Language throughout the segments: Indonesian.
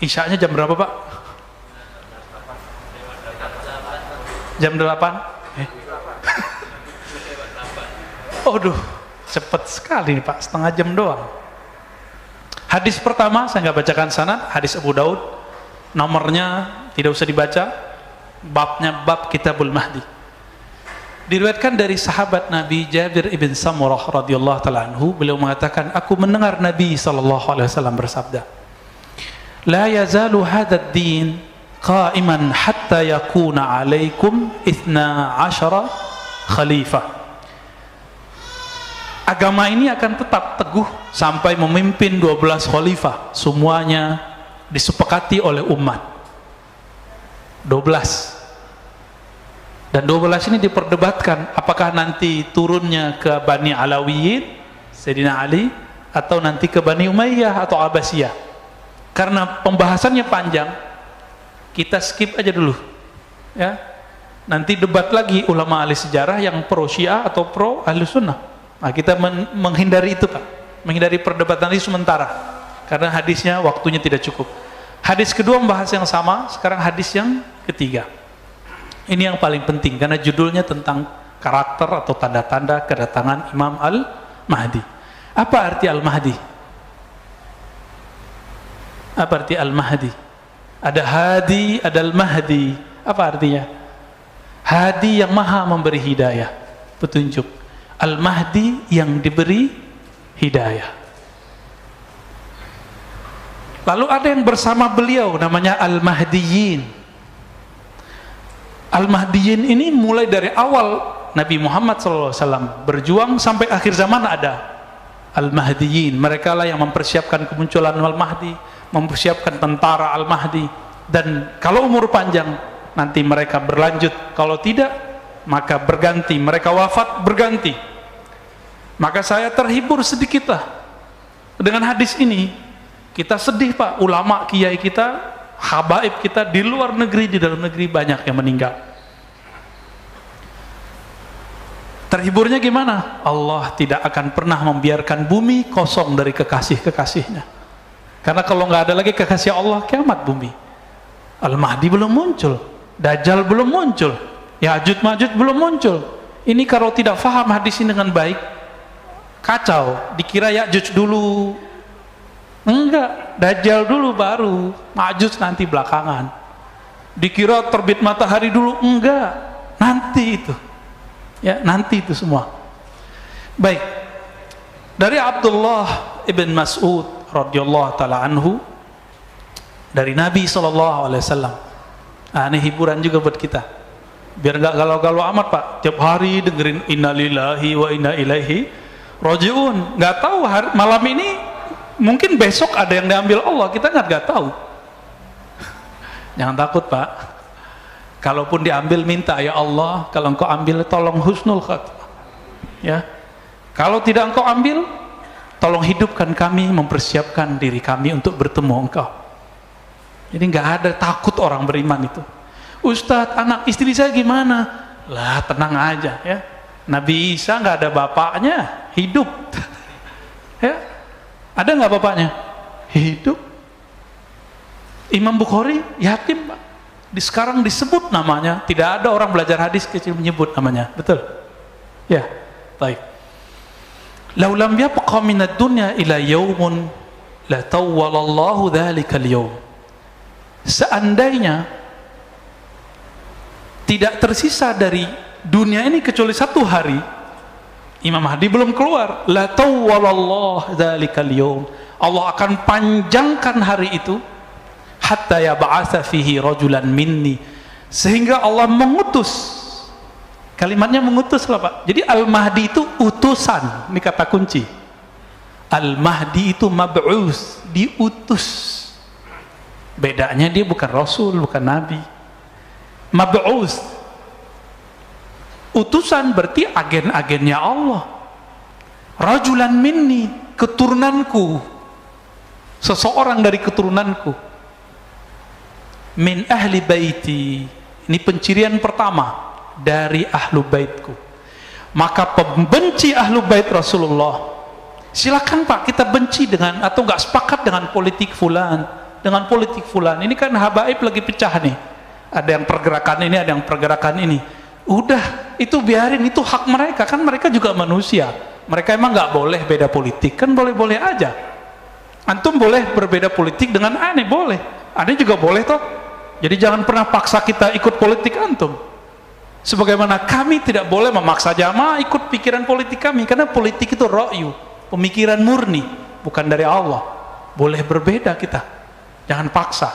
Isya'nya jam berapa Pak? Jam 8? Aduh, cepat sekali nih Pak, setengah jam doang. Hadis pertama, saya nggak bacakan sanad, hadis Abu Daud, nomornya tidak usah dibaca, babnya bab Kitabul Mahdi. Diriwayatkan dari sahabat Nabi Jabir ibn Samurah radhiyallahu ta'ala anhu, beliau mengatakan, aku mendengar Nabi SAW bersabda, la yazalu hadad din qa'iman hatta yakuna alaikum 12 khalifah. Agama ini akan tetap teguh sampai memimpin 12 khalifah, semuanya disepakati oleh umat. 12. Dan 12 ini diperdebatkan apakah nanti turunnya ke Bani Alawiyin, Sayyidina Ali, atau nanti ke Bani Umayyah atau Abbasiyah. Karena pembahasannya panjang, kita skip aja dulu. Ya. Nanti debat lagi ulama ahli sejarah yang pro Syiah atau pro ahli sunnah. Nah, kita menghindari itu Pak, menghindari perdebatan ini sementara karena hadisnya waktunya tidak cukup. Hadis kedua membahas yang sama, sekarang hadis yang ketiga. Ini yang paling penting karena judulnya tentang karakter atau tanda-tanda kedatangan Imam Al-Mahdi. Apa arti Al-Mahdi? Apa arti Al-Mahdi? Ada Hadi, ada Al-Mahdi. Apa artinya? Hadi yang maha memberi hidayah, petunjuk. Al-Mahdi yang diberi hidayah. Lalu ada yang bersama beliau namanya Al-Mahdiyin. Al-Mahdiyin ini mulai dari awal Nabi Muhammad SAW berjuang sampai akhir zaman ada Al-Mahdiyin. Mereka lah yang mempersiapkan kemunculan Al-Mahdi, mempersiapkan tentara Al-Mahdi. Dan kalau umur panjang nanti mereka berlanjut, kalau tidak maka berganti, mereka wafat berganti. Maka saya terhibur sedikitlah dengan hadis ini. Kita sedih Pak, ulama kiai kita, habaib kita di luar negeri, di dalam negeri banyak yang meninggal. Terhiburnya gimana? Allah tidak akan pernah membiarkan bumi kosong dari kekasih-kekasihnya. Karena kalau nggak ada lagi kekasih Allah, kiamat bumi. Al-Mahdi belum muncul, Dajjal belum muncul, Ya'juj Ma'juj belum muncul. Ini kalau tidak faham hadis ini dengan baik, kacau. Dikira Ya'juj dulu, enggak, Dajjal dulu baru, Ma'juj nanti belakangan. Dikira terbit matahari dulu, enggak, nanti itu. Ya, nanti itu semua. Baik. Dari Abdullah ibn Mas'ud radhiyallahu taala anhu, dari Nabi SAW. Nah, ini hiburan juga buat kita. Biar enggak galau-galau amat Pak. Tiap hari dengerin innalillahi wa inna ilaihi rajiun. Nggak tahu malam ini mungkin besok ada yang diambil Allah, kita nggak tahu. Jangan takut Pak. Kalaupun diambil minta, ya Allah, kalau engkau ambil tolong husnul khatimah. Ya. Kalau tidak engkau ambil, tolong hidupkan kami, mempersiapkan diri kami untuk bertemu engkau. Jadi nggak ada takut orang beriman itu. Ustadz, anak istri saya gimana? Lah tenang aja ya. Nabi Isa nggak ada bapaknya, hidup. Ya, ada nggak bapaknya? Hidup. Imam Bukhari yatim Pak. Sekarang disebut namanya, tidak ada orang belajar hadis kecil menyebut namanya, betul? Ya, baik. Lau lam yabqa minad dunya ila yaumun la tawwalallahu dzalikal yaum. Seandainya tidak tersisa dari dunia ini kecuali satu hari, Imam Mahdi belum keluar, la tawwalallahu dzalikal yaum. Allah akan panjangkan hari itu hatta yab'atsa fihi rajulan minni, sehingga Allah mengutus. Kalimatnya mengutus lah Pak. Jadi Al-Mahdi itu utusan, ini kata kunci. Al-Mahdi itu mab'us, diutus. Bedanya dia bukan Rasul, bukan Nabi. Mab'us, utusan berarti agen-agennya Allah. Rajulan minni, keturunanku, seseorang dari keturunanku. Min ahli baiti, ini pencirian pertama dari ahlu baitku. Maka pembenci ahlu bait Rasulullah, silakan Pak, kita benci dengan atau nggak sepakat dengan politik fulan, dengan politik fulan. Ini kan habaib lagi pecah nih. Ada yang pergerakan ini, ada yang pergerakan ini. Udah, itu biarin, itu hak mereka. Kan mereka juga manusia. Mereka emang nggak boleh beda politik? Kan boleh-boleh aja. Antum boleh berbeda politik dengan aneh, boleh. Aneh juga boleh toh. Jadi jangan pernah paksa kita ikut politik antum. Sebagaimana kami tidak boleh memaksa jamaah ikut pikiran politik kami, karena politik itu ra'yu, pemikiran murni, bukan dari Allah. Boleh berbeda kita, jangan paksa.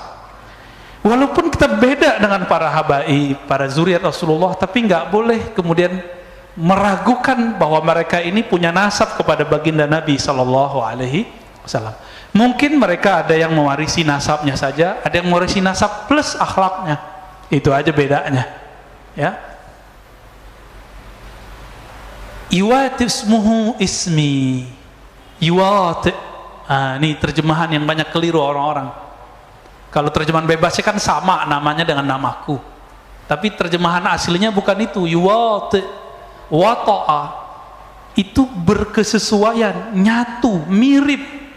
Walaupun kita beda dengan para habaib, para zuriat Rasulullah, tapi nggak boleh kemudian meragukan bahwa mereka ini punya nasab kepada baginda Nabi Sallallahu Alaihi Wasallam. Mungkin mereka ada yang mewarisi nasabnya saja, ada yang mewarisi nasab plus akhlaknya. Itu aja bedanya. Ya. Iwat ismuhu ismi. Iwat. Ini terjemahan yang banyak keliru orang-orang. Kalau terjemahan bebasnya kan sama namanya dengan namaku. Tapi terjemahan aslinya bukan itu. Iwat. Wata'a. Itu berkesesuaian, nyatu, mirip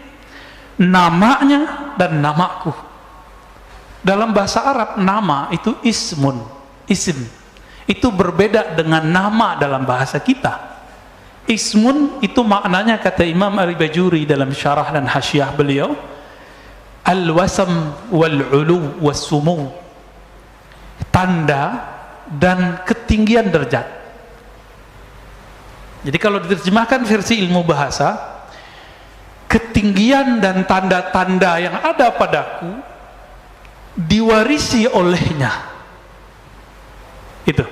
namanya dan namaku. Dalam bahasa Arab nama itu ismun, isim. Itu berbeda dengan nama dalam bahasa kita. Ismun itu maknanya, kata Imam Al-Bajuri dalam syarah dan hasyiah beliau, al-wasam wal-ulu was-sumu, tanda dan ketinggian derajat. Jadi kalau diterjemahkan versi ilmu bahasa, ketinggian dan tanda-tanda yang ada padaku diwarisi olehnya. Itu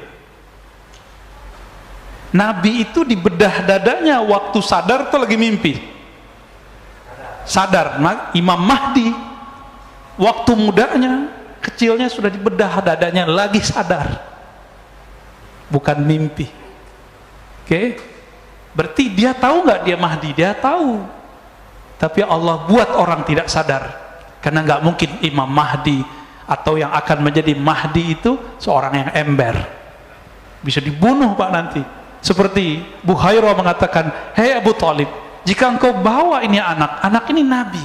Nabi itu di bedah dadanya waktu sadar atau lagi mimpi? Sadar. Imam Mahdi waktu mudanya, kecilnya sudah di bedah dadanya, lagi sadar, bukan mimpi. Oke? Berarti dia tahu nggak dia Mahdi? Dia tahu. Tapi Allah buat orang tidak sadar, karena nggak mungkin Imam Mahdi atau yang akan menjadi Mahdi itu seorang yang ember, bisa dibunuh Pak nanti. Seperti Buhairah mengatakan, hei Abu Talib, jika engkau bawa ini anak ini Nabi,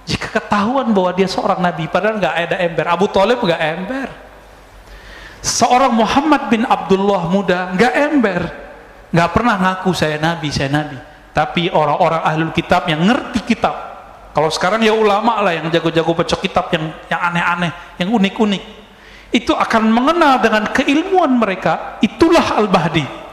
jika ketahuan bahwa dia seorang Nabi, padahal nggak ada ember. Abu Talib nggak ember. Seorang Muhammad bin Abdullah muda nggak ember, nggak pernah ngaku saya Nabi. Tapi orang-orang ahlul kitab yang ngerti kitab, kalau sekarang ya ulama lah yang jago-jago baca kitab, yang aneh-aneh, yang unik-unik, itu akan mengenal dengan keilmuan mereka, itulah Al-Mahdi.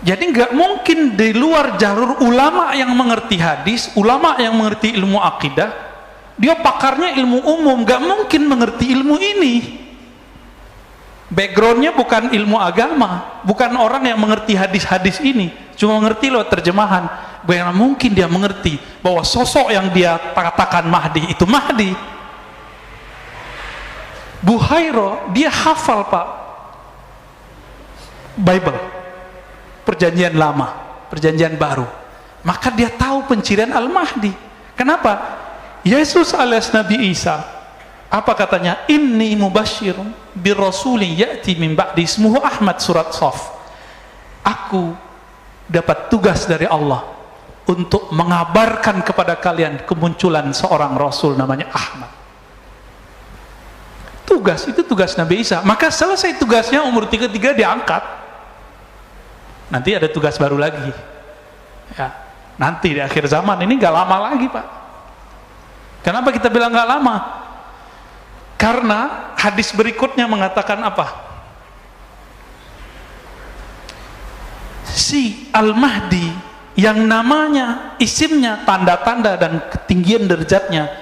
Jadi nggak mungkin di luar jalur ulama yang mengerti hadis, ulama yang mengerti ilmu akidah, dia pakarnya ilmu umum, nggak mungkin mengerti ilmu ini. Backgroundnya bukan ilmu agama, bukan orang yang mengerti hadis-hadis ini, cuma mengerti lewat terjemahan. Bagaimana mungkin dia mengerti bahwa sosok yang dia katakan Mahdi itu Mahdi? Buhairah dia hafal Pak Bible, perjanjian lama, perjanjian baru, maka dia tahu pencirian Al-Mahdi. Kenapa? Yesus alias Nabi Isa, apa katanya? Inni mubasyirun birrasulin ya'ti min ba'di ismuhu Ahmad, surat Shaf. Aku dapat tugas dari Allah untuk mengabarkan kepada kalian kemunculan seorang rasul namanya Ahmad. Tugas itu tugas Nabi Isa. Maka selesai tugasnya, umur 33 diangkat. Nanti ada tugas baru lagi. Ya, nanti di akhir zaman, ini gak lama lagi Pak. Kenapa kita bilang gak lama? Karena hadis berikutnya mengatakan apa? Si Al-Mahdi yang namanya, isimnya, tanda-tanda dan ketinggian derajatnya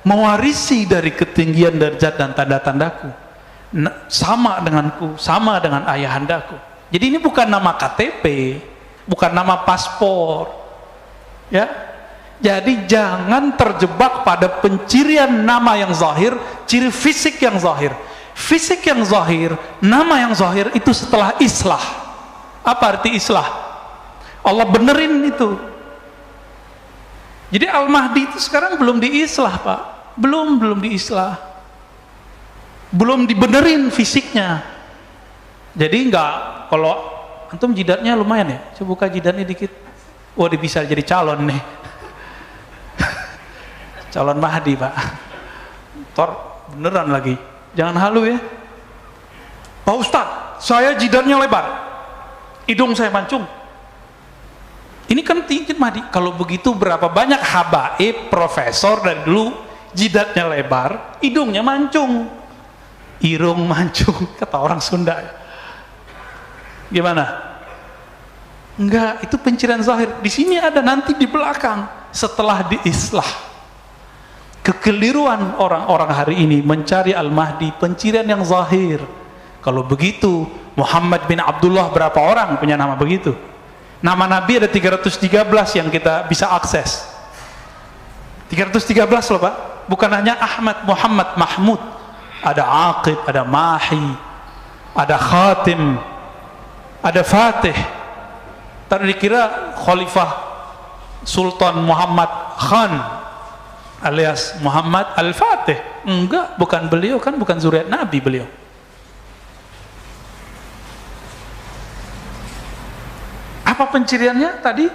mewarisi dari ketinggian derajat dan tanda-tandaku, sama denganku, sama dengan ayahandaku. Jadi ini bukan nama KTP, bukan nama paspor, ya. Jadi jangan terjebak pada pencirian nama yang zahir, ciri fisik yang zahir. Fisik yang zahir, nama yang zahir itu setelah islah. Apa arti islah? Allah benerin itu. Jadi Al-Mahdi itu sekarang belum diislah Pak, belum diislah, belum dibenerin fisiknya. Jadi enggak, kalau antum jidatnya lumayan ya, coba buka jidatnya dikit. Oh, dia bisa jadi calon nih. calon Mahdi Pak. Tor beneran lagi, jangan halu ya. Pak Ustadz, saya jidatnya lebar, hidung saya mancung. Ini kan cincin Mahdi. Kalau begitu berapa banyak habaib, profesor dari dulu jidatnya lebar, hidungnya mancung, irung mancung, kata orang Sunda. Gimana? Enggak, itu pencirian zahir. Di sini ada nanti di belakang setelah diislah. Kekeliruan orang-orang hari ini mencari Al-Mahdi pencirian yang zahir. Kalau begitu Muhammad bin Abdullah berapa orang punya nama begitu? Nama Nabi ada 313 yang kita bisa akses. 313 loh Pak. Bukan hanya Ahmad, Muhammad, Mahmud. Ada Aqib, ada Mahi, ada Khatim, ada Fatih. Tadi dikira Khalifah Sultan Muhammad Khan alias Muhammad Al-Fatih. Enggak, bukan beliau, kan bukan zuriat Nabi beliau. Apa penciriannya tadi?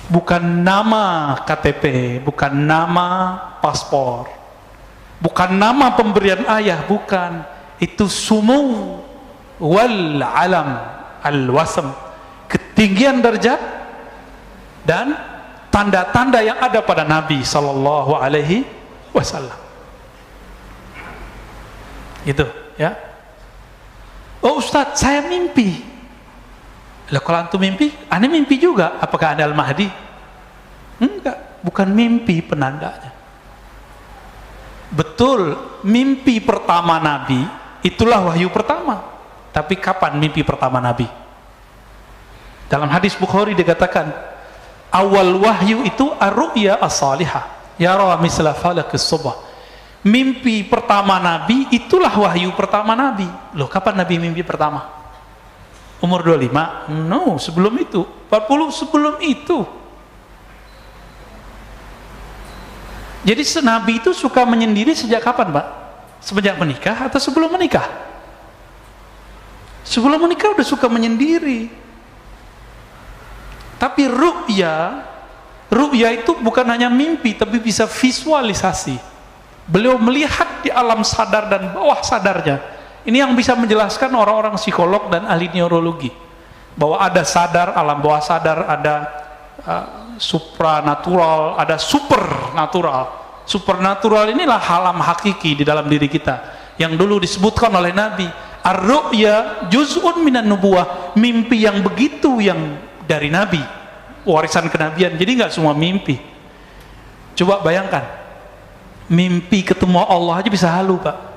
Bukan nama KTP, bukan nama paspor, bukan nama pemberian ayah, bukan. Itu sumu wal alam al-wasm, ketinggian derajat dan tanda-tanda yang ada pada Nabi Sallallahu Alaihi Wasallam. Gitu ya. Oh Ustadz, saya mimpi. Lah kalau antum mimpi, aneh mimpi juga. Apakah ada Al-Mahdi? Enggak, bukan mimpi penandanya. Betul, mimpi pertama Nabi itulah wahyu pertama. Tapi kapan mimpi pertama Nabi? Dalam hadis Bukhari dikatakan, awal wahyu itu ar-ru'ya as-salihah yara misla falakis subah. Mimpi pertama Nabi itulah wahyu pertama Nabi. Loh, kapan Nabi mimpi pertama? Umur 25? No, sebelum itu. 40 sebelum itu. Jadi Nabi itu suka menyendiri sejak kapan Pak? Sejak menikah atau sebelum menikah? Sebelum menikah udah suka menyendiri. Tapi ru'ya itu bukan hanya mimpi, tapi bisa visualisasi. Beliau melihat di alam sadar dan bawah sadarnya. Ini yang bisa menjelaskan orang-orang psikolog dan ahli neurologi, bahwa ada sadar, alam bawah sadar, ada supranatural, ada supernatural. Supernatural inilah alam hakiki di dalam diri kita, yang dulu disebutkan oleh Nabi, ar-ru'ya juz'un minan nubuwah, mimpi yang begitu yang dari Nabi, warisan kenabian. Jadi nggak semua mimpi. Coba bayangkan, mimpi ketemu Allah aja bisa halu Pak.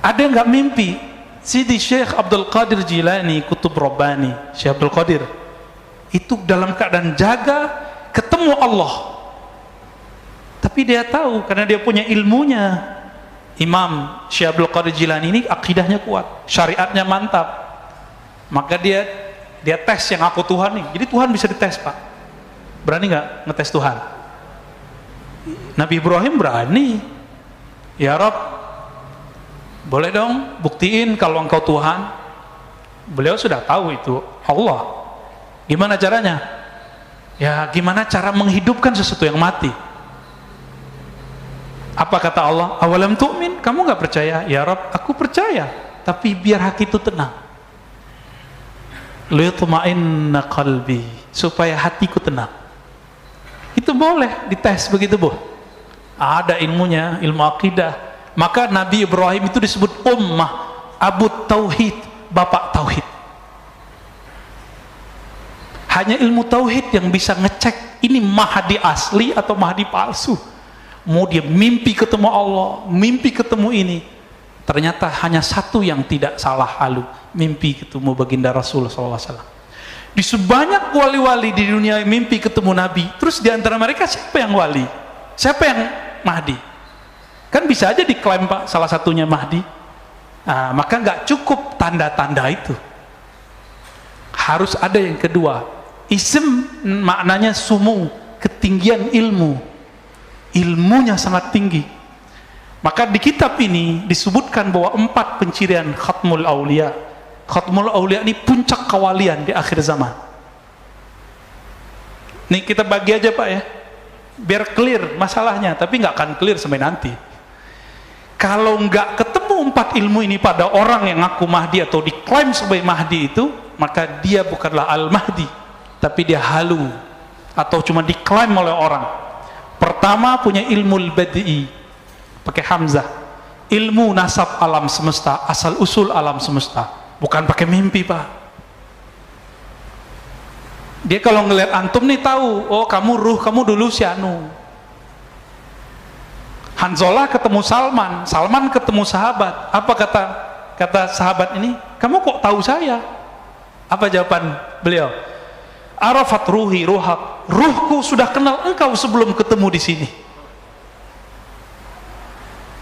Ada yang nggak mimpi? Sidi Syekh Abdul Qadir Jilani, Kutub Rabbani, Syekh Abdul Qadir itu dalam keadaan jaga ketemu Allah, tapi dia tahu karena dia punya ilmunya. Imam Syekh Abdul Qadir Jilani ini akidahnya kuat, syariatnya mantap, maka dia tes yang aku Tuhan nih. Jadi Tuhan bisa dites Pak. Berani nggak ngetes Tuhan? Nabi Ibrahim berani. Ya Rabb, boleh dong buktiin kalau engkau Tuhan. Beliau sudah tahu itu Allah. Gimana caranya? Ya gimana cara menghidupkan sesuatu yang mati? Apa kata Allah? Awalam tu'min? Kamu gak percaya? Ya Rabb, aku percaya, tapi biar hati itu tenang. Liyutma'inna qalbi, supaya hatiku tenang. Itu boleh dites begitu Bu. Ada ilmunya, ilmu akidah. Maka Nabi Ibrahim itu disebut ummah, abu tauhid, bapak tauhid. Hanya ilmu tauhid yang bisa ngecek ini Mahdi asli atau Mahdi palsu. Mau dia mimpi ketemu Allah, mimpi ketemu ini, ternyata hanya satu yang tidak salah halu, mimpi ketemu baginda Rasul SAW. Di sebanyak wali-wali di dunia mimpi ketemu Nabi, terus di antara mereka siapa yang wali? Siapa yang Mahdi? Kan bisa aja diklaim Pak salah satunya Mahdi. Nah, maka nggak cukup tanda-tanda itu, harus ada yang kedua. Ism maknanya sumu, ketinggian ilmu, ilmunya sangat tinggi. Maka di kitab ini disebutkan bahwa 4 pencirian Khatmul Aulia. Khatmul Aulia ini puncak kewalian di akhir zaman. Nih kita bagi aja Pak ya, biar clear masalahnya, tapi nggak akan clear sampai nanti. Kalau nggak ketemu 4 ilmu ini pada orang yang ngaku Mahdi atau diklaim sebagai Mahdi itu, maka dia bukanlah Al-Mahdi, tapi dia halu atau cuma diklaim oleh orang. Pertama, punya ilmu al-badi'i pakai hamzah, ilmu nasab alam semesta, asal usul alam semesta, bukan pakai mimpi, Pak. Dia kalau ngelihat antum nih tahu, oh kamu ruh, kamu dulu si anu. Hanzalah ketemu Salman, Salman ketemu sahabat. Apa kata sahabat ini? Kamu kok tahu saya? Apa jawaban beliau? Arafat ruhi ruhak, ruhku sudah kenal engkau sebelum ketemu di sini.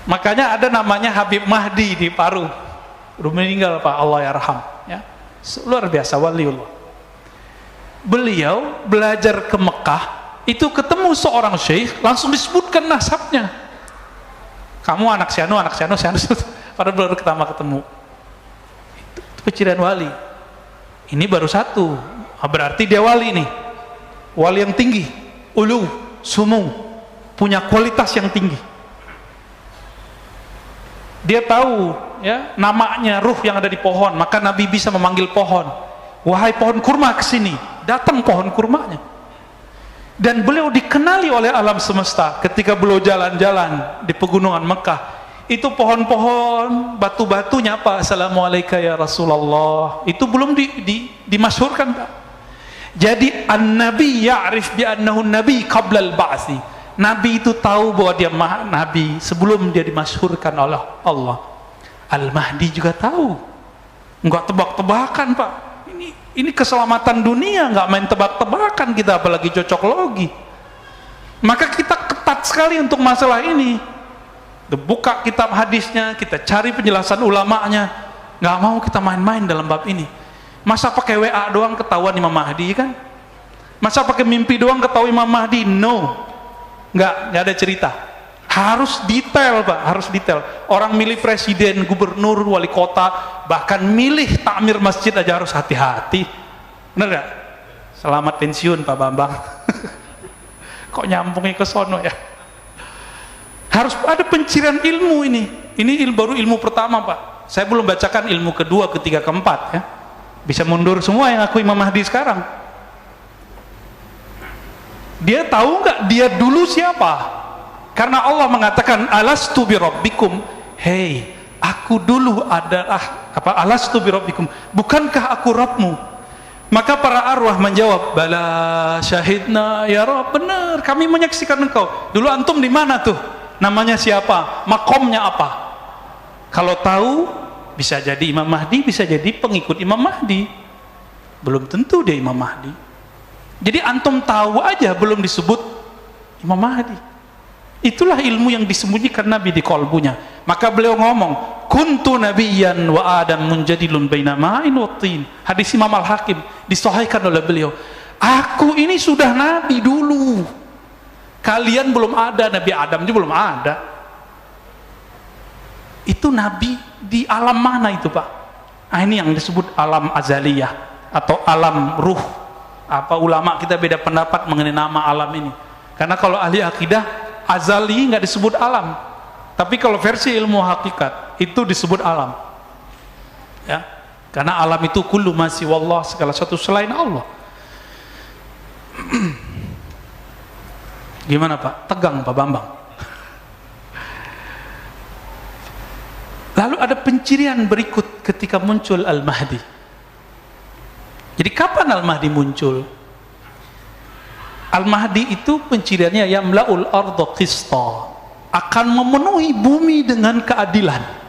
Makanya ada namanya Habib Mahdi di Paru. Udah meninggal, Pak, Allah yarham, ya. Luar biasa waliullah. Beliau belajar ke Mekah, itu ketemu seorang syekh, langsung disebutkan nasabnya. Kamu anak sianu, pada baru pertama ketemu. Itu pencirian wali. Ini baru satu, berarti dia wali nih, wali yang tinggi, ulu, sumu, punya kualitas yang tinggi. Dia tahu, ya, namanya ruh yang ada di pohon, maka Nabi bisa memanggil pohon, wahai pohon kurma kesini, datang pohon kurmanya. Dan beliau dikenali oleh alam semesta ketika beliau jalan-jalan di pegunungan Mekah. Itu pohon-pohon, batu-batunya apa? Assalamualaikum ya Rasulullah. Itu belum dimasyhurkan, Pak. Jadi an-nabi ya'rif bi annahu nabi qabla al-ba'si. Nabi itu tahu bahwa dia nabi sebelum dia dimasyhurkan oleh Allah. Al-Mahdi juga tahu. Enggak tebak-tebakan, Pak. Ini keselamatan dunia, nggak main tebak-tebakan kita, apalagi cocok logi. Maka kita ketat sekali untuk masalah ini. Buka kitab hadisnya, kita cari penjelasan ulamanya. Nggak mau kita main-main dalam bab ini. Masa pakai WA doang ketahuan Imam Mahdi, kan? Masa pakai mimpi doang ketahuan Imam Mahdi? No, nggak ada cerita. Harus detail, Pak, harus detail. Orang milih presiden, gubernur, wali kota, bahkan milih takmir masjid aja harus hati-hati. Bener gak? Selamat pensiun Pak Bambang. Kok nyambungnya ke sono ya? Harus ada pencirian ilmu ini. Ini baru ilmu pertama, Pak. Saya belum bacakan ilmu kedua, ketiga, keempat, ya. Bisa mundur semua yang aku Imam Mahdi sekarang. Dia tahu nggak dia dulu siapa? Karena Allah mengatakan alastu bi rabbikum, hei, aku dulu adalah apa? Alastu bi rabbikum, bukankah aku Rabbmu? Maka para arwah menjawab, bala syahidna ya Rabb, benar, kami menyaksikan engkau. Dulu antum di mana tuh? Namanya siapa? Makomnya apa? Kalau tahu, bisa jadi Imam Mahdi, bisa jadi pengikut Imam Mahdi. Belum tentu dia Imam Mahdi. Jadi antum tahu aja belum disebut Imam Mahdi. Itulah ilmu yang disembunyikan Nabi di kolbunya. Maka beliau ngomong, kuntu nabiyyan wa adam munjadilun baina ma'in wa tin. Hadis Imam Al-Hakim disahihkan oleh beliau. Aku ini sudah nabi dulu. Kalian belum ada, Nabi Adam juga belum ada. Itu nabi di alam mana itu, Pak? Nah, ini yang disebut alam azaliyah atau alam ruh. Apa ulama kita beda pendapat mengenai nama alam ini. Karena kalau ahli akidah azali nggak disebut alam, tapi kalau versi ilmu hakikat itu disebut alam, ya, karena alam itu kullu ma siwallah, segala sesuatu selain Allah. Gimana, Pak? Tegang Pak Bambang? Lalu ada pencirian berikut ketika muncul Al-Mahdi. Jadi kapan Al-Mahdi muncul? Al-Mahdi itu penciriannya yamla'ul arda qista, akan memenuhi bumi dengan keadilan.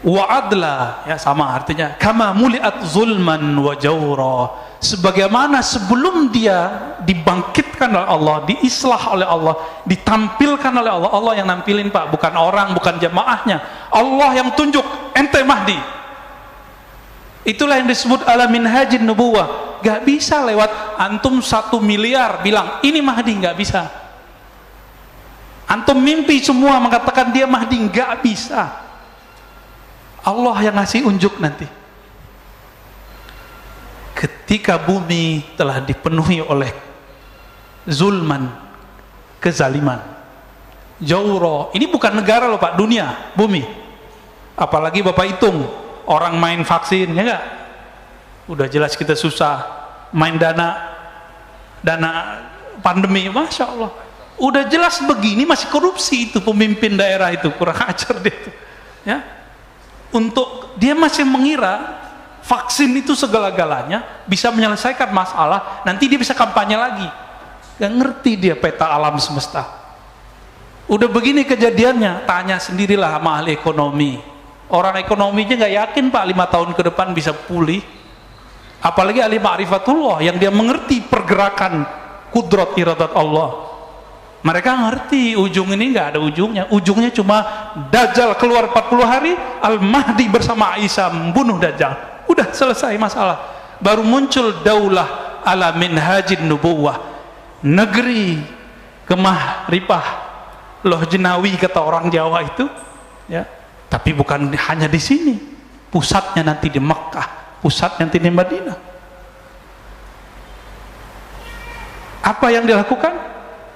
Wa adla, ya sama artinya, kama muliat zulman wa jawra, sebagaimana sebelum dia dibangkitkan oleh Allah, diislah oleh Allah, ditampilkan oleh Allah. Allah yang nampilin, Pak, bukan orang, bukan jamaahnya. Allah yang tunjuk, ente Mahdi. Itulah yang disebut ala minhajin nubuwah. Gak bisa lewat antum 1 miliar bilang ini Mahdi, gak bisa. Antum mimpi semua mengatakan dia Mahdi, gak bisa. Allah yang ngasih unjuk nanti. Ketika bumi telah dipenuhi oleh zulman, kezaliman. Jauro, ini bukan negara loh Pak, dunia, bumi. Apalagi Bapak hitung orang main vaksin, ya enggak? Udah jelas kita susah, main dana pandemi, Masya Allah. Udah jelas begini masih korupsi itu pemimpin daerah itu, kurang ajar dia itu. Ya, untuk dia masih mengira vaksin itu segala-galanya bisa menyelesaikan masalah, nanti dia bisa kampanye lagi. Gak ngerti dia peta alam semesta. Udah begini kejadiannya, tanya sendirilah sama ahli ekonomi. Orang ekonominya gak yakin Pak 5 tahun ke depan bisa pulih. Apalagi ahli ma'rifatullah yang dia mengerti pergerakan kudrat iradat Allah. Mereka ngerti ujung ini gak ada ujungnya. Ujungnya cuma Dajjal keluar 40 hari, Al-Mahdi bersama Isa membunuh Dajjal. Udah selesai masalah. Baru muncul daulah ala minhajin nubuwah, negeri kemah ripah loh jenawi kata orang Jawa itu, ya. Tapi bukan hanya di sini, pusatnya nanti di Mekkah, pusatnya nanti di Madinah. Apa yang dilakukan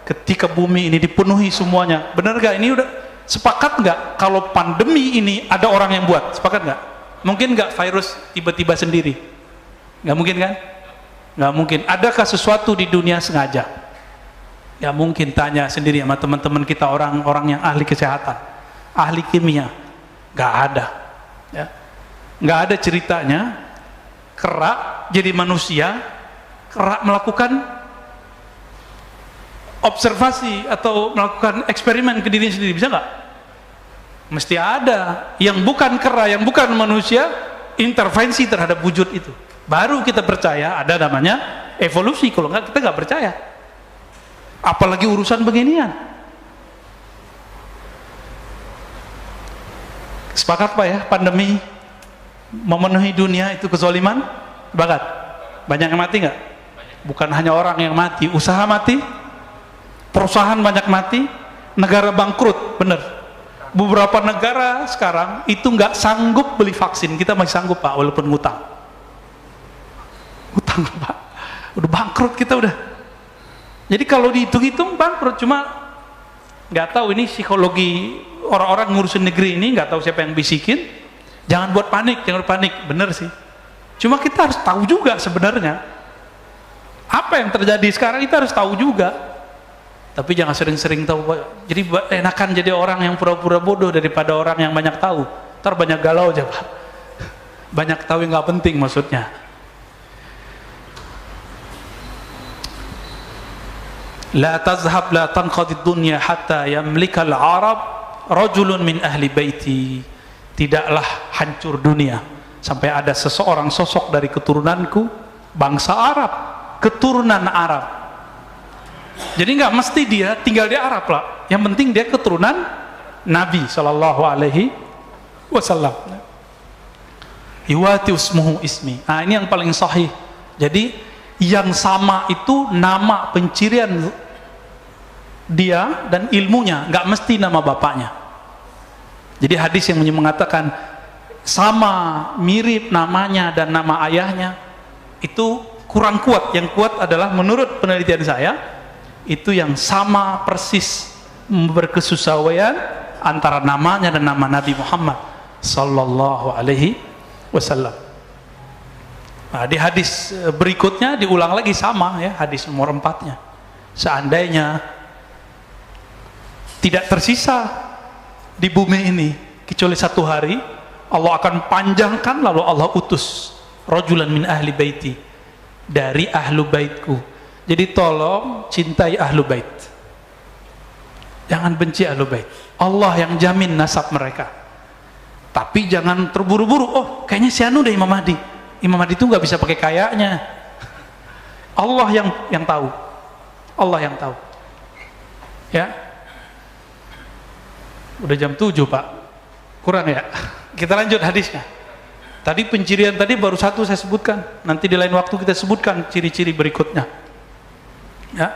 ketika bumi ini dipenuhi semuanya? Benar gak ini? Udah sepakat nggak kalau pandemi ini ada orang yang buat? Sepakat nggak? Mungkin nggak virus tiba-tiba sendiri? Nggak mungkin kan? Nggak mungkin. Adakah sesuatu di dunia sengaja? Ya mungkin, tanya sendiri sama teman-teman kita orang-orang yang ahli kesehatan, ahli kimia. Nggak ada. Ya. Nggak ada ceritanya kera jadi manusia, kera melakukan observasi atau melakukan eksperimen ke diri sendiri, bisa nggak? Mesti ada yang bukan kera, yang bukan manusia intervensi terhadap wujud itu, baru kita percaya ada namanya evolusi. Kalau nggak kita nggak percaya, apalagi urusan beginian. Sepakat Pak ya, pandemi memenuhi dunia itu kezaliman? Sepakat? Banyak yang mati nggak? Bukan hanya orang yang mati, usaha mati, perusahaan banyak mati, negara bangkrut, bener. Beberapa negara sekarang itu nggak sanggup beli vaksin, kita masih sanggup Pak, walaupun ngutang. Utang Pak, udah bangkrut kita udah. Jadi kalau dihitung-hitung bangkrut, cuma nggak tahu ini psikologi orang-orang ngurusin negeri ini, nggak tahu siapa yang bisikin. Jangan buat panik, jangan panik, bener sih. Cuma kita harus tahu juga sebenarnya apa yang terjadi sekarang, kita harus tahu juga. Tapi jangan sering-sering tahu. Jadi enakan jadi orang yang pura-pura bodoh daripada orang yang banyak tahu. Ntar banyak galau aja Pak. Banyak tahu yang nggak penting maksudnya. La tazhab la tanqadid dunya hatta yamlikal Arab rajulun min ahli baiti. Tidaklah hancur dunia sampai ada seseorang sosok dari keturunanku, bangsa Arab, keturunan Arab. Jadi nggak mesti dia tinggal di Arab lah, yang penting dia keturunan Nabi Shallallahu Alaihi Wasallam. Iwati usmuhu ismi. Nah ini yang paling sahih. Jadi yang sama itu nama pencirian dia dan ilmunya, nggak mesti nama bapaknya. Jadi hadis yang mengatakan sama mirip namanya dan nama ayahnya itu kurang kuat. Yang kuat adalah menurut penelitian saya, itu yang sama persis berkesesuaian antara namanya dan nama Nabi Muhammad Sallallahu Alaihi Wasallam. Nah, di hadis berikutnya diulang lagi sama ya, hadis nomor 4-nya. Seandainya tidak tersisa di bumi ini kecuali 1 hari, Allah akan panjangkan, lalu Allah utus rajulan min ahli baiti, dari ahlu baitku. Jadi tolong cintai ahlu bait, jangan benci ahlu bait. Allah yang jamin nasab mereka. Tapi jangan terburu-buru, oh kayaknya si anu deh Imam Mahdi. Imam Mahdi itu nggak bisa pakai kayaknya. Allah yang tahu. Allah yang tahu. Ya. Udah jam 7 Pak, kurang ya. Kita lanjut hadisnya. Tadi pencirian tadi baru 1 saya sebutkan, nanti di lain waktu kita sebutkan ciri-ciri berikutnya. Ya.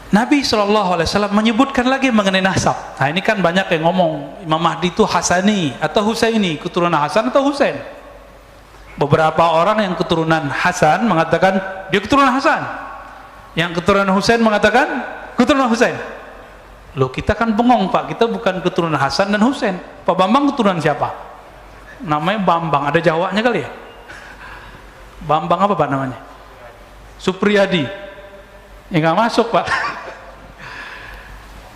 Nabi SAW menyebutkan lagi mengenai nasab. Nah ini kan banyak yang ngomong Imam Mahdi itu Hasani atau Husaini, keturunan Hasan atau Husain. Beberapa orang yang keturunan Hasan mengatakan dia keturunan Hasan, Yang keturunan Husain mengatakan keturunan Husain. Loh, kita kan bengong Pak, kita bukan keturunan Hasan dan Husain. Pak Bambang keturunan siapa? Namanya Bambang, ada Jawanya kali ya? Bambang apa Pak namanya? Supriyadi. Ya nggak masuk Pak.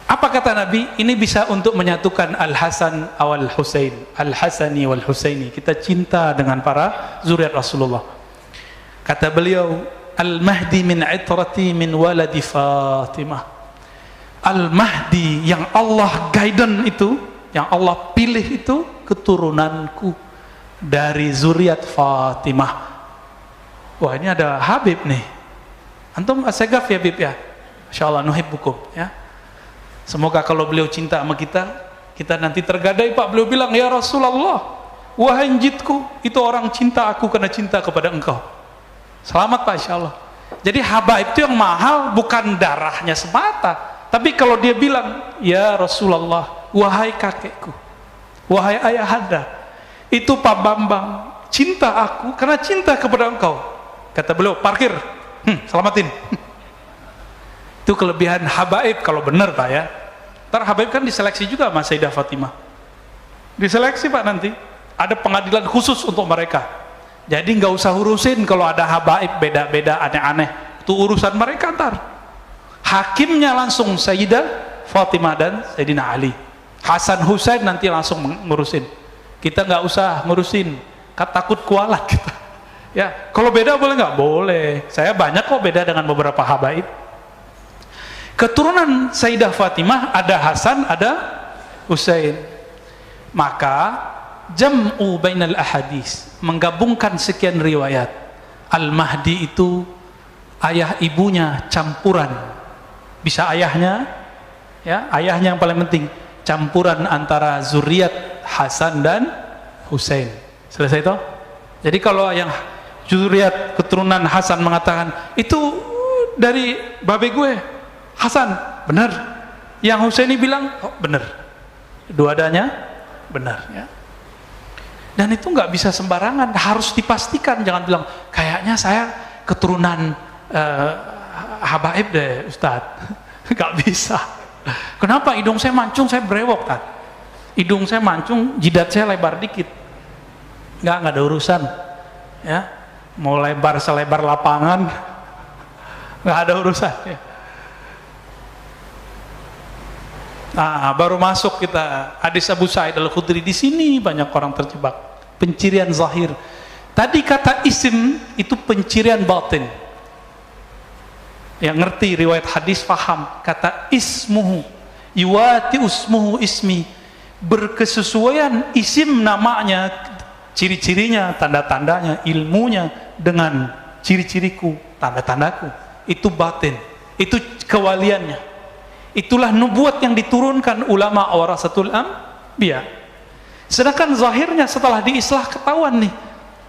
Apa kata Nabi? Ini bisa untuk menyatukan Al-Hasan wal Husain, Al-Hasani wal Husaini. Kita cinta dengan para zuriat Rasulullah. Kata beliau, Al-Mahdi min itrati min waladi Fatimah. Al-Mahdi yang Allah guidance itu, yang Allah pilih itu, keturunanku dari zuriat Fatimah. Wah, ini ada Habib nih. Antum asegaf ya Habib ya? Insyaallah nuhibbukum ya. Semoga kalau beliau cinta sama kita, kita nanti tergadai Pak. Beliau bilang, ya Rasulullah, wahai jidku, itu orang cinta aku karena cinta kepada engkau. Selamat Pak, insyaallah. Jadi habaib itu yang mahal bukan darahnya semata, tapi kalau dia bilang, ya Rasulullah, wahai kakekku, wahai ayahanda, itu Pak Bambang cinta aku karena cinta kepada engkau. Kata beliau, parkir, selamatin. Itu kelebihan habaib kalau benar Pak ya. Ntar habaib kan diseleksi juga sama Sayyidah Fatimah. Diseleksi Pak nanti. Ada pengadilan khusus untuk mereka. Jadi nggak usah urusin kalau ada habaib beda-beda aneh-aneh. Itu urusan mereka ntar. Hakimnya langsung Sayyidah Fatimah dan Sayyidina Ali. Hasan Husain nanti langsung ngurusin. Kita nggak usah ngurusin. Takut kualat kita. Ya, kalau beda boleh nggak? Boleh. Saya banyak kok beda dengan beberapa habaib. Keturunan Sayyidah Fatimah ada Hasan, ada Husain. Maka jam'u bainal ahadis, menggabungkan sekian riwayat. Al-Mahdi itu ayah ibunya campuran. Bisa ayahnya, ya, ayahnya yang paling penting, campuran antara zuriat Hasan dan Husain. Selesai itu? Jadi kalau yang zuriat keturunan Hasan mengatakan itu dari babe gue Hasan, benar. Yang Husaini bilang, oh, benar. Dua-duanya benar ya. Dan itu nggak bisa sembarangan, harus dipastikan. Jangan bilang, kayaknya saya keturunan habaib deh Ustadz. Nggak bisa. Kenapa? Hidung saya mancung, saya brewok kan. Hidung saya mancung, jidat saya lebar dikit. Nggak ada urusan ya. Mau lebar selebar lapangan, nggak ada urusan ya. Nah, baru masuk kita hadis Abu Sa'id Al-Khudri. Di sini banyak orang terjebak. Pencirian zahir. Tadi kata isim itu pencirian batin. Yang ngerti riwayat hadis paham. Kata ismuhu yuwati usmuhu ismi, berkesesuaian isim namanya, ciri-cirinya, tanda-tandanya, ilmunya dengan ciri-ciriku, tanda-tandaku. Itu batin. Itu kewaliannya. Itulah nubuat yang diturunkan ulama warasatul anbiya. Sedangkan zahirnya setelah diislah ketahuan nih,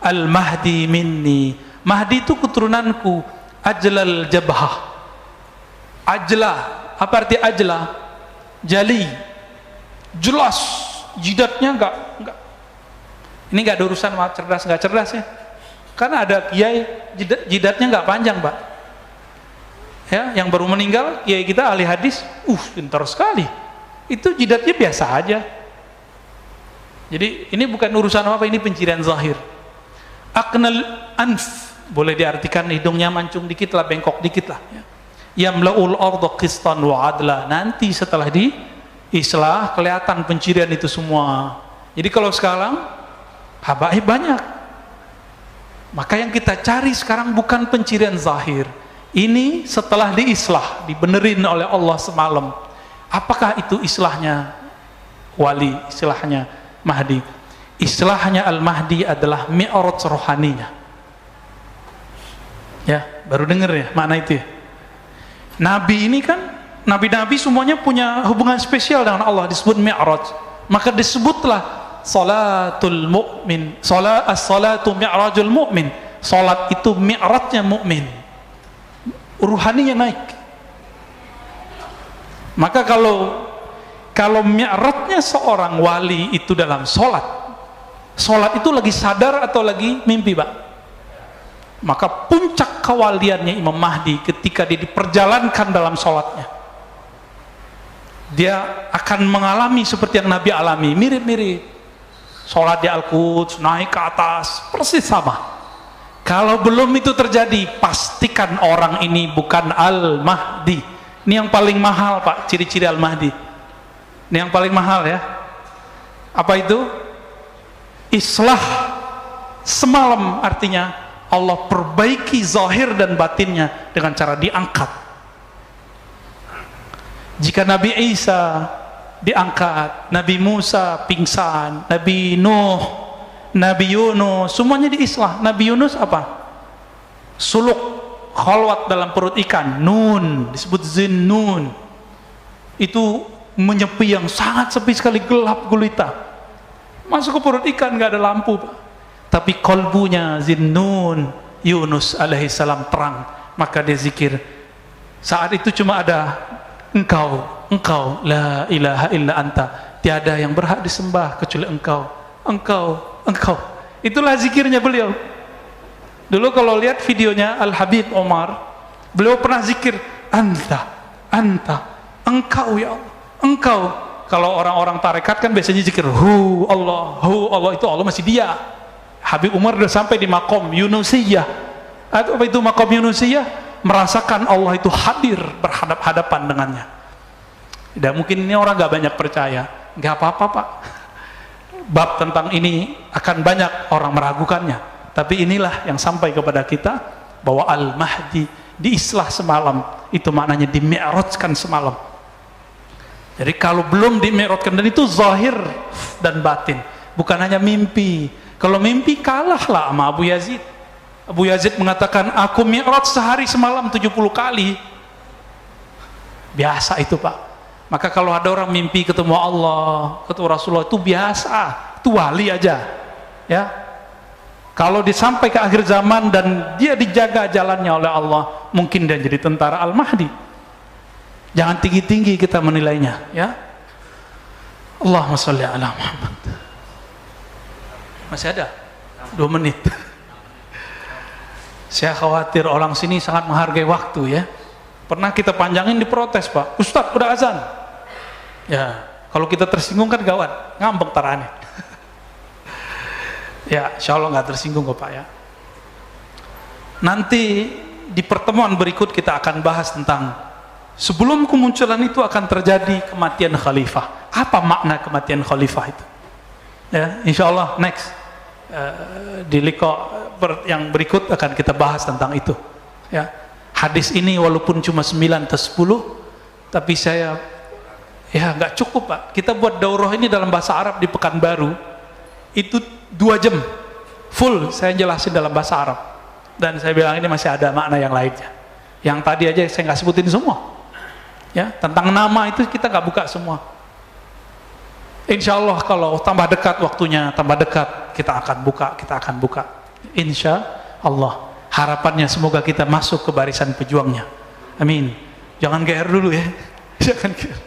Al-Mahdi minni. Mahdi itu keturunanku. Ajlal jabhah. Ajlah, apa arti ajlah? Jali. Jelas, jidatnya enggak. Ini enggak ada urusan sama cerdas enggak cerdas ya. Karena ada kiai jidatnya enggak panjang, Pak. Ya, yang baru meninggal kiai kita ahli hadis, pintar sekali. Itu jidatnya biasa aja. Jadi ini bukan urusan apa, ini pencirian zahir. Aqnal anf, boleh diartikan hidungnya mancung dikit lah, bengkok dikit lah ya. Yamla'ul arda qistan wa adla. Nanti setelah diislah kelihatan pencirian itu semua. Jadi kalau sekarang habaib banyak. Maka yang kita cari sekarang bukan pencirian zahir. Ini setelah diislah, dibenerin oleh Allah semalam. Apakah itu islahnya wali, islahnya Mahdi? Islahnya Al-Mahdi adalah mi'raj rohaninya. Ya, baru dengar ya makna itu ya. Nabi ini kan, nabi-nabi semuanya punya hubungan spesial dengan Allah, disebut mi'raj. Maka disebutlah salatul mu'min, as-salatu mi'rajul mu'min. Salat itu mi'rajnya mu'min. Ruhaninya naik. Maka kalau mi'rajnya seorang wali itu dalam sholat itu lagi sadar atau lagi mimpi, Pak? Maka puncak kewaliannya Imam Mahdi ketika dia diperjalankan dalam sholatnya. Dia akan mengalami seperti yang Nabi alami, mirip-mirip. Sholat di Al-Quds, naik ke atas, persis sama. Kalau belum itu terjadi, pastikan orang ini bukan Al-Mahdi. Ini yang paling mahal Pak, ciri-ciri Al-Mahdi. Ini yang paling mahal ya. Apa itu? Islah semalam, artinya Allah perbaiki zahir dan batinnya dengan cara diangkat. Jika Nabi Isa diangkat, Nabi Musa pingsan, Nabi Nuh, Nabi Yunus, semuanya diislah. Nabi Yunus apa? Suluk khalwat dalam perut ikan, nun, disebut zinnun. Itu menyepi yang sangat sepi sekali, gelap gulita. Masuk ke perut ikan, gak ada lampu Pak. Tapi kolbunya zinnun, Yunus alaihissalam terang. Maka dia zikir. Saat itu cuma ada engkau, la ilaha illa anta, tiada yang berhak disembah kecuali engkau, engkau. Itulah zikirnya beliau. Dulu kalau lihat videonya Al-Habib Omar, beliau pernah zikir anta, engkau ya Allah, engkau. Kalau orang-orang tarekat kan biasanya zikir hu Allah, itu Allah masih dia. Habib Umar sudah sampai di makom Yunusiyah. Apa itu makom Yunusiyah? Merasakan Allah itu hadir berhadap-hadapan dengannya. Dan mungkin ini orang gak banyak percaya. Gak apa-apa Pak, bab tentang ini akan banyak orang meragukannya. Tapi inilah yang sampai kepada kita, bahwa Al-Mahdi diislah semalam. Itu maknanya dimi'rajkan semalam. Jadi kalau belum dimi'rajkan, dan itu zahir dan batin, bukan hanya mimpi. Kalau mimpi kalahlah sama Abu Yazid. Abu Yazid mengatakan, aku mi'raj sehari semalam 70 kali. Biasa itu Pak. Maka kalau ada orang mimpi ketemu Allah, ketemu Rasulullah, itu biasa, itu wali aja ya. Kalau disampai ke akhir zaman dan dia dijaga jalannya oleh Allah, mungkin dia jadi tentara Al-Mahdi. Jangan tinggi-tinggi kita menilainya ya. Allahumma sholli ala Muhammad. Masih ada 2 menit. Saya khawatir orang sini sangat menghargai waktu ya. Pernah kita panjangin diprotes Pak, Ustadz udah azan. Ya, kalau kita tersinggung kan gawat, ngambek tarane. Ya, insya Allah nggak tersinggung kok Pak ya. Nanti di pertemuan berikut kita akan bahas tentang sebelum kemunculan itu akan terjadi kematian khalifah. Apa makna kematian khalifah itu? Ya, insya Allah next di liqa yang berikut akan kita bahas tentang itu ya. Hadis ini walaupun cuma 9 atau 10, tapi saya ya nggak cukup Pak. Kita buat daurah ini dalam bahasa Arab di Pekanbaru itu 2 jam full saya jelasin dalam bahasa Arab, dan saya bilang ini masih ada makna yang lainnya. Yang tadi aja saya nggak sebutin semua ya. Tentang nama itu kita nggak buka semua. Insya Allah kalau tambah dekat waktunya, tambah dekat, kita akan buka. Insya Allah. Harapannya semoga kita masuk ke barisan pejuangnya. Amin. Jangan GR dulu ya. Jangan GR.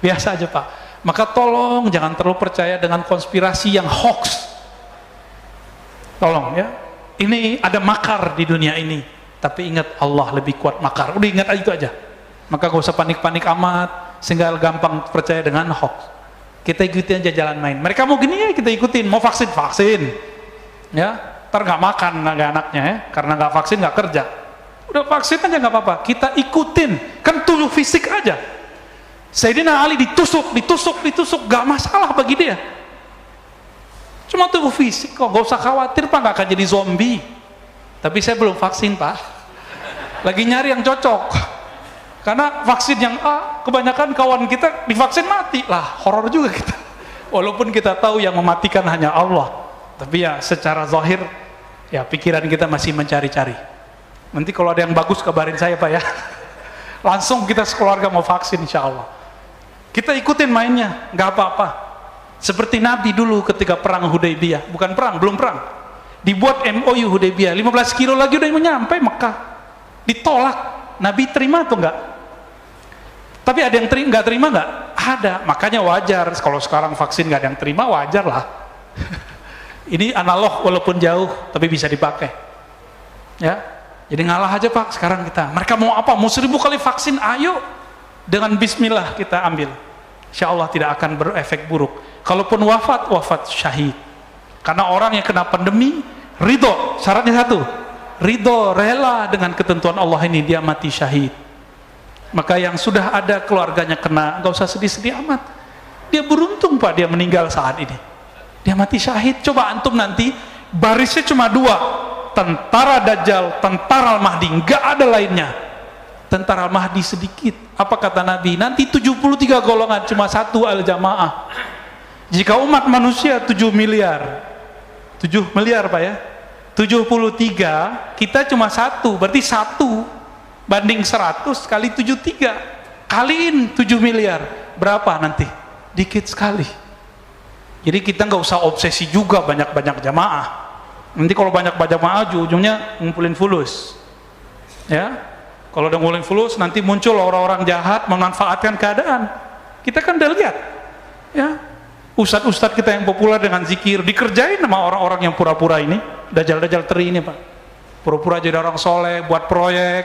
Biasa aja Pak. Maka tolong jangan terlalu percaya dengan konspirasi yang hoax. Tolong ya. Ini ada makar di dunia ini. Tapi ingat, Allah lebih kuat makar. Udah ingat itu aja. Maka gak usah panik-panik amat, sehingga gampang percaya dengan hoax. Kita ikutin aja jalan main. Mereka mau gini ya kita ikutin, mau vaksin ya, ntar nggak makan naga anaknya ya, karena nggak vaksin nggak kerja. Udah vaksin aja nggak apa-apa, kita ikutin, kan tubuh fisik aja. Sayyidina Ali ditusuk, nggak masalah bagi dia. Cuma tubuh fisik kok, nggak usah khawatir Pak, nggak akan jadi zombie. Tapi saya belum vaksin Pak, lagi nyari yang cocok. Karena vaksin yang A, kebanyakan kawan kita divaksin mati lah, horor juga kita. Walaupun kita tahu yang mematikan hanya Allah, tapi ya secara zahir, ya pikiran kita masih mencari-cari. Nanti kalau ada yang bagus kabarin saya Pak ya. Langsung kita sekeluarga mau vaksin insya Allah. Kita ikutin mainnya, nggak apa-apa. Seperti Nabi dulu ketika perang Hudaybiyah, bukan perang, belum perang. Dibuat MOU Hudaybiyah, 15 kilo lagi udah mau nyampe Mekah. Ditolak, Nabi terima atau enggak? Tapi ada yang nggak terima nggak? Ada. Makanya wajar kalau sekarang vaksin nggak ada yang terima, wajar lah. Ini analog walaupun jauh, tapi bisa dipakai. Ya, Jadi ngalah aja Pak sekarang kita. Mereka mau apa? Mau 1000 kali vaksin, ayo. Dengan bismillah kita ambil. Insya Allah tidak akan berefek buruk. Kalaupun wafat, wafat syahid. Karena orang yang kena pandemi, ridho, syaratnya satu, ridho, rela dengan ketentuan Allah ini, dia mati syahid. Maka yang sudah ada keluarganya kena, nggak usah sedih-sedih amat. Dia beruntung Pak, dia meninggal saat ini. Dia mati syahid. Coba antum nanti, barisnya cuma 2. Tentara Dajjal, tentara Al-Mahdi, nggak ada lainnya. Tentara Al-Mahdi sedikit. Apa kata Nabi? Nanti 73 golongan, cuma 1 al-jamaah. Jika umat manusia 7 miliar, 7 miliar Pak ya, 73, kita cuma 1, berarti 1 banding 100 kali 73, kaliin 7 miliar, berapa nanti? Dikit sekali. Jadi kita nggak usah obsesi juga banyak-banyak jamaah. Nanti kalau banyak-banyak jamaah, ujungnya ngumpulin fulus. Ya, kalau udah ngumpulin fulus, nanti muncul orang-orang jahat memanfaatkan keadaan. Kita kan udah lihat, ya. Ustadz-ustadz kita yang populer dengan zikir dikerjain sama orang-orang yang pura-pura ini, dajjal-dajjal teri ini Pak, pura-pura jadi orang soleh, buat proyek,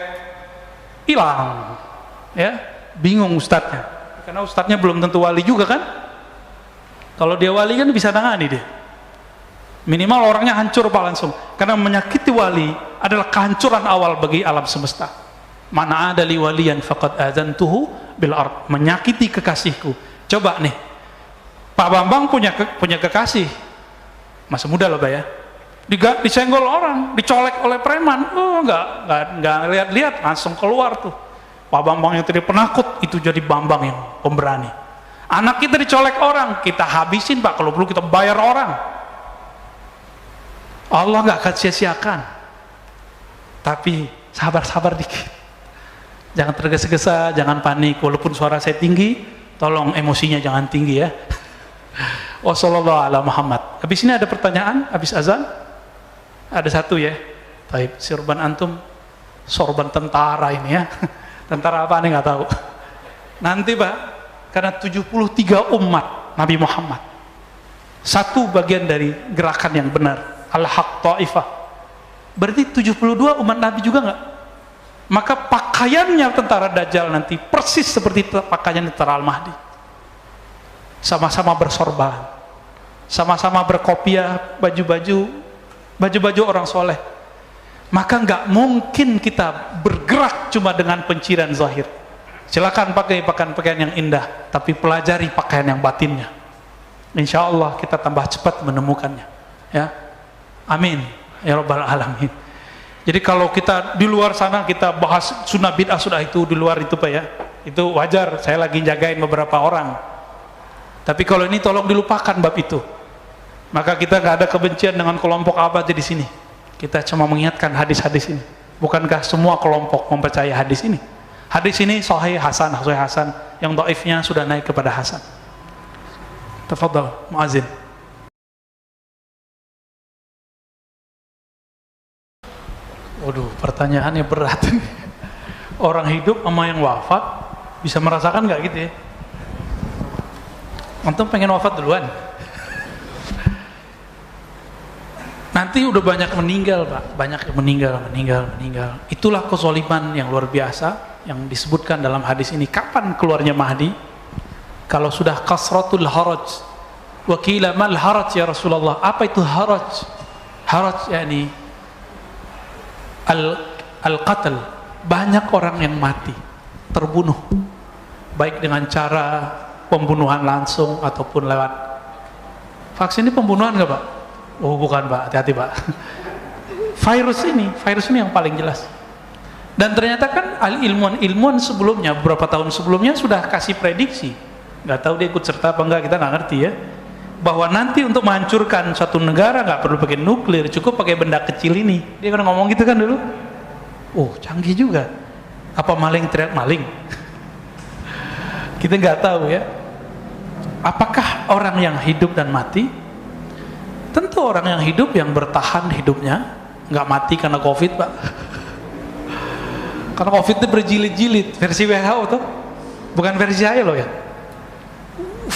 hilang, ya, bingung ustadznya, karena ustadznya belum tentu wali juga kan. Kalau dia wali kan bisa nangani dia, minimal orangnya hancur Pak langsung, karena menyakiti wali adalah kehancuran awal bagi alam semesta. Mana ada li waliyan faqad adzantuhu bil ard, menyakiti kekasihku. Coba nih, Pak Bambang punya kekasih, masa muda loh Pak ya, disenggol orang, dicolek oleh preman, nggak lihat-lihat, langsung keluar tuh. Pak Bambang yang tadi penakut, itu jadi Bambang yang pemberani. Anak kita dicolek orang, kita habisin Pak, kalau perlu kita bayar orang. Allah nggak akan sia-siakan. Tapi sabar-sabar dikit, jangan tergesa-gesa, jangan panik. Walaupun suara saya tinggi, tolong emosinya jangan tinggi ya. Wassallallahu ala Muhammad. Habis ini ada pertanyaan, habis azan? Ada satu ya. Baik, sorban antum, sorban tentara ini ya. Tentara apa nih nggak tahu. Nanti Pak, karena 73 umat Nabi Muhammad, satu bagian dari gerakan yang benar, al-haq ta'ifah. Berarti 72 umat Nabi juga nggak? Maka pakaiannya tentara Dajjal nanti persis seperti pakaian tentara Al-Mahdi. Sama-sama bersorban, sama-sama berkopiah, baju-baju orang soleh. Maka nggak mungkin kita bergerak cuma dengan penciran zahir. Silakan pakai pakaian yang indah, tapi pelajari pakaian yang batinnya. Insya Allah kita tambah cepat menemukannya. Ya, amin ya rabbal alamin. Jadi kalau kita di luar sana kita bahas sunnah bid'ah, sudah itu di luar itu Pak ya, itu wajar. Saya lagi jagain beberapa orang. Tapi kalau ini tolong dilupakan bab itu. Maka kita nggak ada kebencian dengan kelompok apa aja di sini. Kita cuma mengingatkan hadis-hadis ini. Bukankah semua kelompok mempercayai hadis ini? Hadis ini sahih hasan, yang dhaifnya sudah naik kepada hasan. Tafadhal, muazin. Waduh, pertanyaannya berat. Orang hidup sama yang wafat bisa merasakan nggak gitu ya? Antum pengen wafat duluan? Nanti udah banyak meninggal Pak, banyak yang meninggal. Itulah kezaliman yang luar biasa yang disebutkan dalam hadis ini. Kapan keluarnya Mahdi? Kalau sudah kasratul haraj. Wa qila mal haraj ya Rasulullah? Apa itu haraj? Haraj yakni al-qatl, banyak orang yang mati, terbunuh, baik dengan cara pembunuhan langsung ataupun lewat vaksin. Ini pembunuhan nggak Pak? Oh bukan Pak, hati-hati Pak. Virus ini yang paling jelas. Dan ternyata kan ilmuwan sebelumnya, beberapa tahun sebelumnya sudah kasih prediksi. Nggak tahu dia ikut serta apa enggak, kita nggak ngerti ya. Bahwa nanti untuk menghancurkan suatu negara nggak perlu pakai nuklir, cukup pakai benda kecil ini. Dia kan ngomong gitu kan dulu. Oh canggih juga. Apa maling teriak maling? Kita nggak tahu ya. Apakah orang yang hidup dan mati? Tentu orang yang hidup, yang bertahan hidupnya, nggak mati karena COVID Pak. Karena COVID itu berjilid-jilid, versi WHO tuh, bukan versi saya loh ya.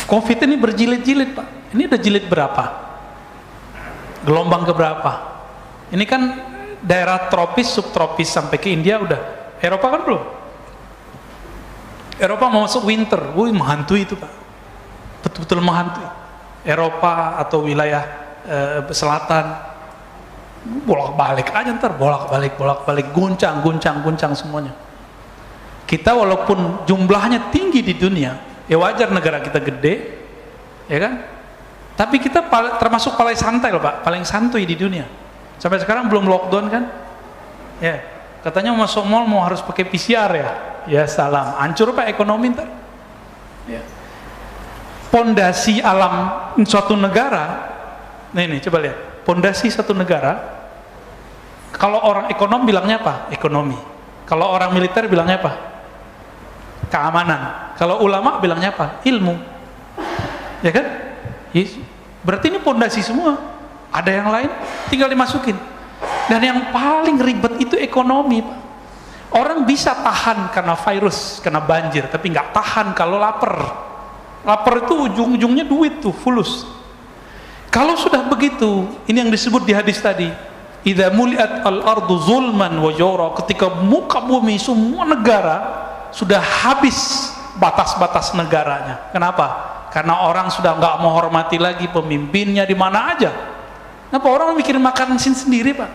COVID ini berjilid-jilid Pak. Ini udah jilid berapa? Gelombang keberapa? Ini kan daerah tropis, subtropis sampai ke India udah. Eropa kan belum. Eropa mau masuk winter, menghantui itu Pak, betul-betul menghantui. Eropa atau wilayah selatan, bolak-balik aja ntar, bolak-balik, guncang semuanya. Kita walaupun jumlahnya tinggi di dunia, ya wajar negara kita gede, ya kan? Tapi kita termasuk paling santai loh Pak, paling santuy di dunia. Sampai sekarang belum lockdown kan? Ya, katanya masuk mall mau harus pakai PCR ya. Ya salam, hancur Pak ekonomi ntar. Ya. Pondasi alam suatu negara, nih coba lihat, pondasi satu negara. Kalau orang ekonom bilangnya apa? Ekonomi. Kalau orang militer bilangnya apa? Keamanan. Kalau ulama bilangnya apa? Ilmu. Ya kan? Yes. Berarti ini pondasi semua. Ada yang lain tinggal dimasukin. Dan yang paling ribet itu ekonomi Pak. Orang bisa tahan karena virus, karena banjir, tapi nggak tahan kalau lapar. Lapar itu ujung-ujungnya duit tuh, fulus. Kalau sudah begitu, ini yang disebut di hadis tadi, idza muliat al-ardu zulman wa jawra, ketika muka bumi semua negara sudah habis batas-batas negaranya. Kenapa? Karena orang sudah nggak menghormati lagi pemimpinnya di mana aja. Kenapa orang mikirin makan sendiri Pak?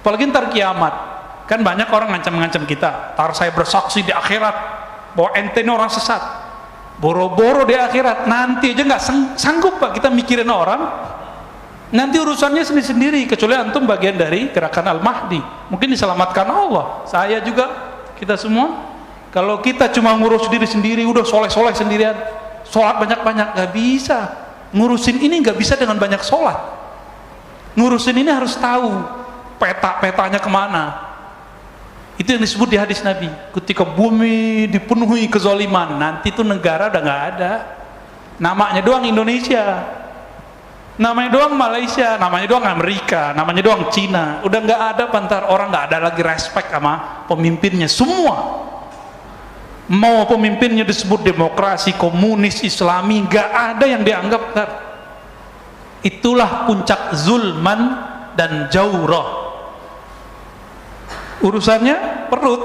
Apalagi ntar kiamat. Kan banyak orang ngancam-ngancam kita, tar saya bersaksi di akhirat bahwa ente ini orang sesat. Boro-boro di akhirat, nanti aja nggak sanggup Pak kita mikirin orang. Nanti urusannya sendiri-sendiri, kecuali antum bagian dari gerakan Al-Mahdi. Mungkin diselamatkan Allah. Saya juga, kita semua. Kalau kita cuma ngurus diri sendiri, udah soleh-soleh sendirian, sholat banyak-banyak, nggak bisa. Ngurusin ini nggak bisa dengan banyak sholat. Ngurusin ini harus tahu peta-petanya kemana. Itu yang disebut di hadis Nabi, ketika bumi dipenuhi kezaliman, nanti itu negara udah nggak ada. Namanya doang Indonesia, namanya doang Malaysia, namanya doang Amerika, namanya doang Cina. Udah nggak ada pantar, orang nggak ada lagi respect sama pemimpinnya semua. Mau pemimpinnya disebut demokrasi, komunis, Islami, nggak ada yang dianggap bentar. Itulah puncak zulman dan jawrah. Urusannya perut,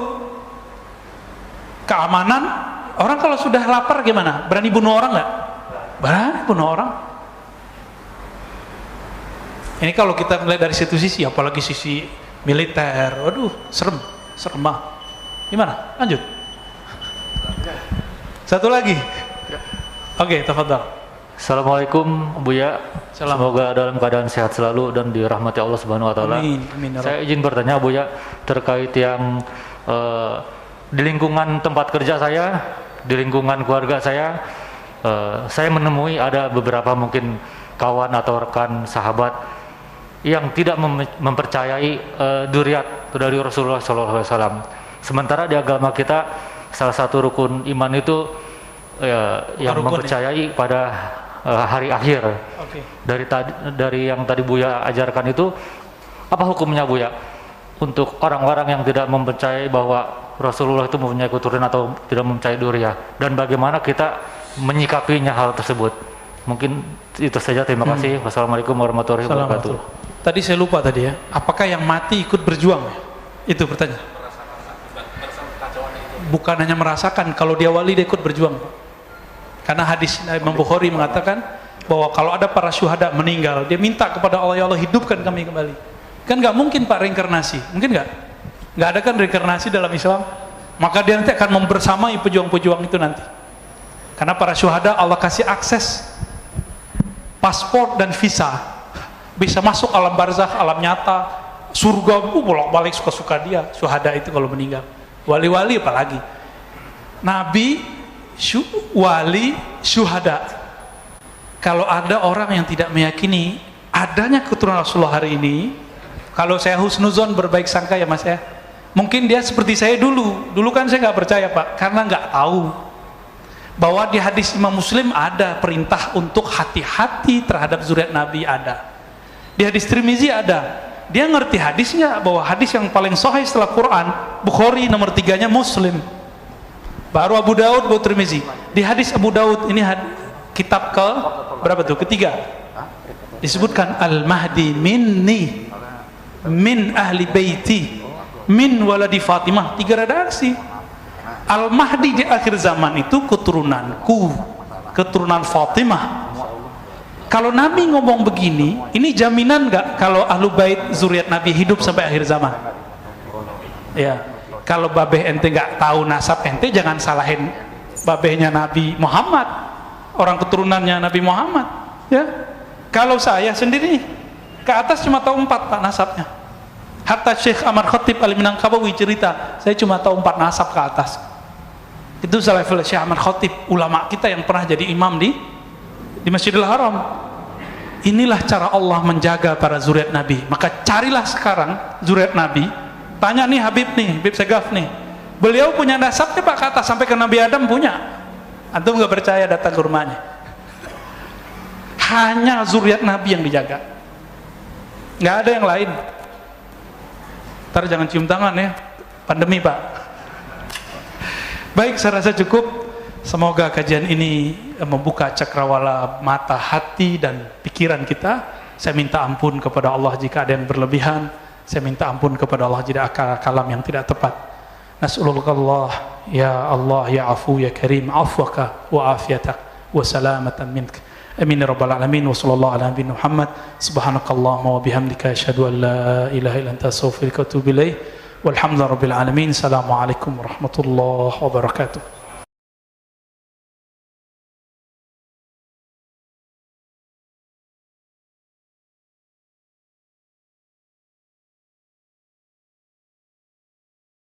keamanan. Orang kalau sudah lapar gimana? Berani bunuh orang nggak? Berani bunuh orang. Ini kalau kita melihat dari situ sisi, apalagi sisi militer, waduh, serem mah. Gimana? Lanjut. Satu lagi. Oke, tafadhal. Assalamualaikum Buya. Salam. Semoga dalam keadaan sehat selalu dan dirahmati Allah Subhanahu wa taala. Amin, amin. Saya izin bertanya Buya terkait yang di lingkungan tempat kerja saya, di lingkungan keluarga saya menemui ada beberapa mungkin kawan atau rekan sahabat yang tidak mempercayai dzurriyyat dari Rasulullah SAW. Sementara di agama kita salah satu rukun iman itu yang mempercayai pada hari akhir. Okay. Dari yang tadi Buya ajarkan itu, apa hukumnya Buya untuk orang-orang yang tidak mempercayai bahwa Rasulullah itu mempunyai keturunan atau tidak mempercayai dzurriyyah, dan bagaimana kita menyikapinya hal tersebut? Mungkin itu saja, terima kasih. Wassalamualaikum warahmatullahi wabarakatuh. Tadi saya lupa tadi ya, apakah yang mati ikut berjuang? Itu pertanyaan. Bukan hanya merasakan, kalau dia wali dia ikut berjuang. Karena hadis Imam Bukhari mengatakan bahwa kalau ada para syuhada meninggal, dia minta kepada Allah, ya Allah hidupkan kami kembali. Kan nggak mungkin Pak reinkarnasi, mungkin nggak? Nggak ada kan reinkarnasi dalam Islam. Maka dia nanti akan membersamai pejuang-pejuang itu nanti. Karena para syuhada Allah kasih akses paspor dan visa, bisa masuk alam barzakh, alam nyata, surga, bolak-balik suka-suka dia. Syuhada itu kalau meninggal. Wali-wali apalagi. Nabi, wali, syuhada. Kalau ada orang yang tidak meyakini adanya keturunan Rasulullah hari ini, kalau saya husnuzon, berbaik sangka ya Mas ya, mungkin dia seperti saya dulu kan saya nggak percaya Pak, karena nggak tahu bahwa di hadis Imam Muslim ada perintah untuk hati-hati terhadap zuriat Nabi, ada di hadis Tirmizi ada. Dia ngerti hadisnya, bahwa hadis yang paling sahih setelah Quran Bukhari, nomor 3-nya Muslim, baru Abu Daud, baru Tirmizi. Di hadis Abu Daud ini kitab ke berapa tuh? Ketiga. Disebutkan Al-Mahdi minni. min ahli baiti, min waladi Fatimah, 3 redaksi. Al-Mahdi di akhir zaman itu keturunanku, keturunan Fatimah. Kalau Nabi ngomong begini, ini jaminan nggak kalau ahlu bait zuriat Nabi hidup sampai akhir zaman? Ya, kalau babeh ente nggak tahu nasab ente, jangan salahin babehnya Nabi Muhammad, orang keturunannya Nabi Muhammad. Ya, kalau saya sendiri ke atas cuma tahu 4 Pak nasabnya. Hatta Syekh Ahmad Khatib Al-Minangkabawi cerita, saya cuma tahu 4 nasab ke atas. Itu selevel Syekh Ahmad Khatib, ulama kita yang pernah jadi imam di Masjidil Haram. Inilah cara Allah menjaga para zuriat Nabi. Maka carilah sekarang zuriat Nabi, tanya nih Habib Segaf nih, beliau punya nasabnya Pak ke atas sampai ke Nabi Adam punya. Antum nggak percaya, datang ke rumahnya. Hanya zuriat Nabi yang dijaga, nggak ada yang lain. Ntar jangan cium tangan ya, pandemi Pak. Baik, saya rasa cukup. Semoga kajian ini membuka cakrawala mata, hati dan pikiran kita. Saya minta ampun kepada Allah jika ada yang berlebihan. Saya minta ampun kepada Allah jika ada kalam yang tidak tepat. Nas'alullah ya Allah ya afu ya karim, afwaka wa afiyatak wa salamatan mink. Amin ya rabbal alamin. Wa sallallahu ala nabi Muhammad. Subhanakallahumma wa bihamdika asyhadu an la ilaha illa anta astaghfiruka wa atubu ilaik. Walhamdulillahirabbil alamin. Assalamualaikum warahmatullahi wabarakatuh.